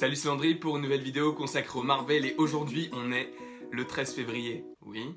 Salut, c'est André pour une nouvelle vidéo consacrée au Marvel et aujourd'hui on est le 13 février. Oui?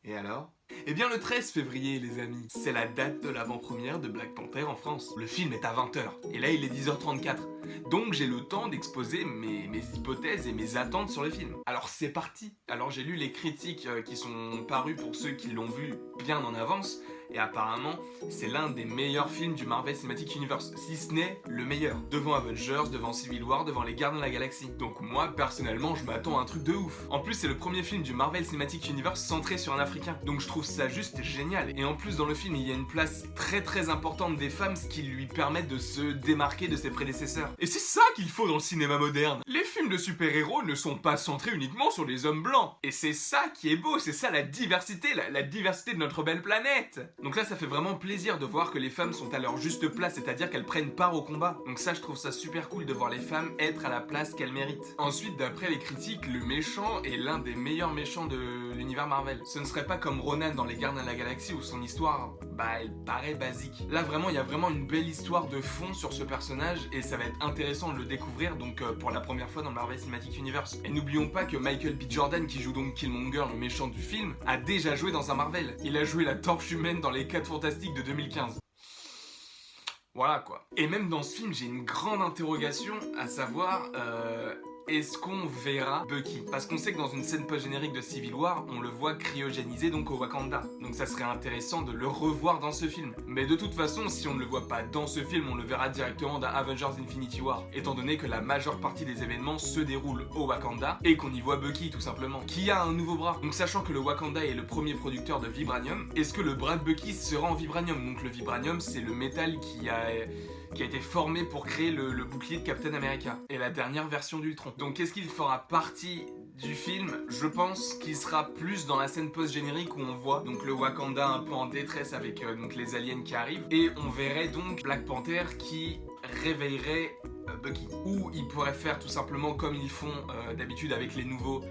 Et alors? Eh bien le 13 février les amis, c'est la date de l'avant-première de Black Panther en France. Le film est à 20 h et là il est 10 h 34. Donc j'ai le temps d'exposer mes hypothèses et mes attentes sur le film. Alors c'est parti. Alors j'ai lu les critiques qui sont parues pour ceux qui l'ont vu bien en avance. Et apparemment, c'est l'un des meilleurs films du Marvel Cinematic Universe, si ce n'est le meilleur. Devant Avengers, devant Civil War, devant les Gardiens de la Galaxie. Donc moi, personnellement, je m'attends à un truc de ouf. En plus, c'est le premier film du Marvel Cinematic Universe centré sur un Africain. Donc je trouve ça juste génial. Et en plus, dans le film, il y a une place très importante des femmes, ce qui lui permet de se démarquer de ses prédécesseurs. Et c'est ça qu'il faut dans le cinéma moderne. Les films de super-héros ne sont pas centrés uniquement sur les hommes blancs. Et c'est ça qui est beau, c'est ça la diversité, la diversité de notre belle planète. Donc là, ça fait vraiment plaisir de voir que les femmes sont à leur juste place, c'est-à-dire qu'elles prennent part au combat. Donc ça, je trouve ça super cool de voir les femmes être à la place qu'elles méritent. Ensuite, d'après les critiques, le méchant est l'un des meilleurs méchants de l'univers Marvel. Ce ne serait pas comme Ronan dans les Gardiens de la Galaxie où son histoire, elle paraît basique. Là, vraiment, il y a vraiment une belle histoire de fond sur ce personnage et ça va être intéressant de le découvrir donc pour la première fois dans le Marvel Cinematic Universe. Et n'oublions pas que Michael B. Jordan, qui joue donc Killmonger, le méchant du film, a déjà joué dans un Marvel. Il a joué la Torche Humaine dans les 4 Fantastiques de 2015. Voilà quoi. Et même dans ce film, j'ai une grande interrogation, à savoir... est-ce qu'on verra Bucky? Parce qu'on sait que dans une scène post-générique de Civil War, on le voit cryogénisé donc au Wakanda. Donc ça serait intéressant de le revoir dans ce film. Mais de toute façon, si on ne le voit pas dans ce film, on le verra directement dans Avengers Infinity War. Étant donné que la majeure partie des événements se déroulent au Wakanda et qu'on y voit Bucky tout simplement, qui a un nouveau bras. Donc sachant que le Wakanda est le premier producteur de vibranium, est-ce que le bras de Bucky sera en vibranium? Donc le vibranium, c'est le métal qui a été formé pour créer le bouclier de Captain America et la dernière version d'Ultron. Donc est-ce qu'il fera partie du film? Je pense qu'il sera plus dans la scène post-générique où on voit donc le Wakanda un peu en détresse avec donc les aliens qui arrivent et on verrait donc Black Panther qui réveillerait Bucky. Ou ils pourraient faire tout simplement comme ils font d'habitude avec les nouveaux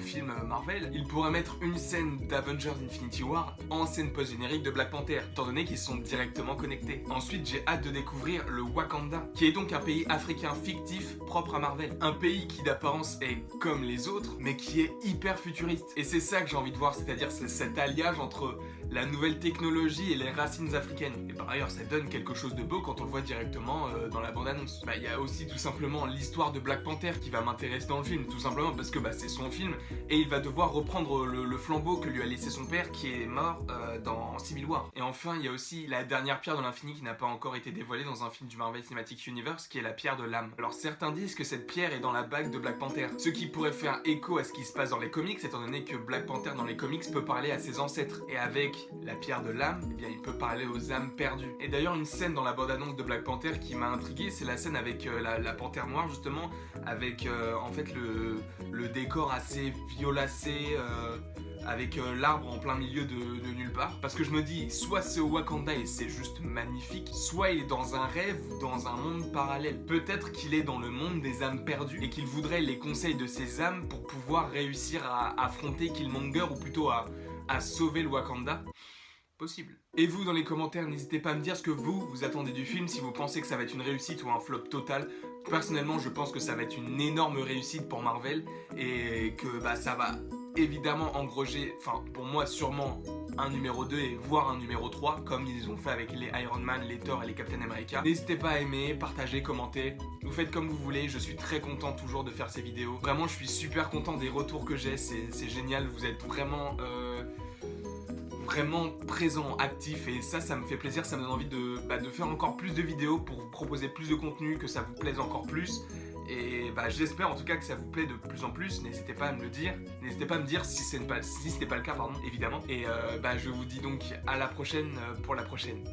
films Marvel. Ils pourraient mettre une scène d'Avengers Infinity War en scène post-générique de Black Panther, étant donné qu'ils sont directement connectés. Ensuite, j'ai hâte de découvrir le Wakanda, qui est donc un pays africain fictif propre à Marvel. Un pays qui d'apparence est comme les autres, mais qui est hyper futuriste. Et c'est ça que j'ai envie de voir, c'est-à-dire cet alliage entre la nouvelle technologie et les racines africaines. Et par ailleurs, ça donne quelque chose de beau quand on le voit directement dans la bande-annonce. Il y a aussi tout simplement l'histoire de Black Panther qui va m'intéresser dans le film, tout simplement parce que c'est son film et il va devoir reprendre le flambeau que lui a laissé son père qui est mort dans Civil War. Et enfin, il y a aussi la dernière pierre de l'infini qui n'a pas encore été dévoilée dans un film du Marvel Cinematic Universe, qui est la pierre de l'âme. Alors certains disent que cette pierre est dans la bague de Black Panther, ce qui pourrait faire écho à ce qui se passe dans les comics, étant donné que Black Panther dans les comics peut parler à ses ancêtres. Et avec la pierre de l'âme, eh bien il peut parler aux âmes perdues. Et d'ailleurs, une scène dans la bande-annonce de Black Panther qui m'a intrigué, c'est la scène avec la panthère noire justement, avec en fait le décor assez violacé, avec l'arbre en plein milieu de nulle part. Parce que je me dis, soit c'est au Wakanda et c'est juste magnifique, soit il est dans un rêve ou dans un monde parallèle. Peut-être qu'il est dans le monde des âmes perdues et qu'il voudrait les conseils de ces âmes pour pouvoir réussir à affronter Killmonger ou plutôt à sauver le Wakanda. Possible. Et vous, dans les commentaires, n'hésitez pas à me dire ce que vous attendez du film, si vous pensez que ça va être une réussite ou un flop total. Personnellement, je pense que ça va être une énorme réussite pour Marvel et que ça va évidemment engranger, enfin pour moi sûrement un numéro 2 et voire un numéro 3 comme ils ont fait avec les Iron Man, les Thor et les Captain America. N'hésitez pas à aimer, partager, commenter, vous faites comme vous voulez, je suis très content toujours de faire ces vidéos. Vraiment, je suis super content des retours que j'ai, c'est génial, vous êtes vraiment présent, actif et ça me fait plaisir, ça me donne envie de faire encore plus de vidéos pour vous proposer plus de contenu, que ça vous plaise encore plus et j'espère en tout cas que ça vous plaît de plus en plus. N'hésitez pas à me le dire, n'hésitez pas à me dire si c'était pas le cas, pardon, évidemment. Et je vous dis donc à la prochaine pour la prochaine.